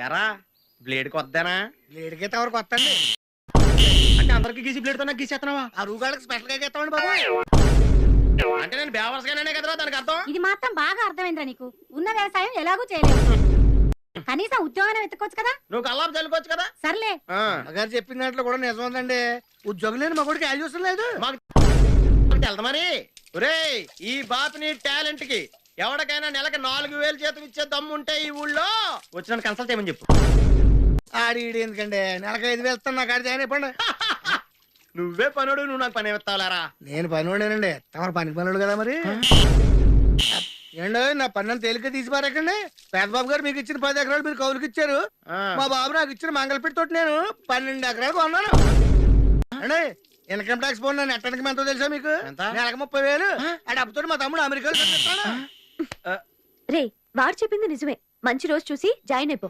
ఎరా బ్లేడ్ కొద్దానా? బ్లేడ్కి తవరు కొత్తండి. అంటే అందరికి గీసి బ్లేడ్ తో నాకు గీసేస్తున్నావా? ఆ రూగాళ్ళకి స్పెషల్ గా గీస్తామండి బాబు. అంటే నేను బేవర్స్గానే కదరా దానికి అర్థం. ఇది మాత్రం బాగా అర్థమైందిరా నీకు. ఉన్న వ్యవసాయం ఎలాగూ చేయలేవు, కనీసం ఉద్యోగాన్ని వెతుక్కోవచ్చు కదా. నువ్వు కల్లాపు చల్లుకోవచ్చు కదా. సర్లే, అమ్మగారు చెప్పిన దాంట్లో కూడా నిజం ఉందండి. ఉద్యోగం లేని మగోడికి వాల్యూ చూసిన లేదు. మాకు తెలుదా మరి? ఒరేయ్, ఈ బాతుని టాలెంట్ కి ఎవరికైనా నెలకి 4000 జీతం ఇచ్చే దమ్ము ఉంటే ఈ ఊళ్ళో వచ్చిన కన్సల్ట్ చేయమని చెప్పు. ఆడి ఈడి ఎందుకండి, నెలకి 5,000 ఇస్తాను, నాకు ఆడి జాయిన్ అయిపోండి. నువ్వే పనుడు, నువ్వు నాకు పని ఎత్తావులారా. నేను పనివాడేనండి, తమరు పని పనుడు కదా మరి. ఏండో నా పన్ను తేలిక తీసి పారకండి. పేదబాబు గారు మీకు ఇచ్చిన 10 ఎకరాలు మీరు కౌలుకి ఇచ్చారు. మా బాబు నాకు ఇచ్చిన మంగళపెట్టి తోటి నేను 12 ఎకరాలు కొన్నాను అండి. ఇన్కమ్ ట్యాక్స్ పోను నన్ను ఎట్టడానికి ఎంతో తెలుసా మీకు? నెలకు 30,000. ఆ డబ్బుతో మా తమ్ముడు అమెరికాలో చదివిస్తాడు. రే, వాడు చెప్పింది నిజమే. మంచి రోజు చూసి జాయిన్ అయిపో.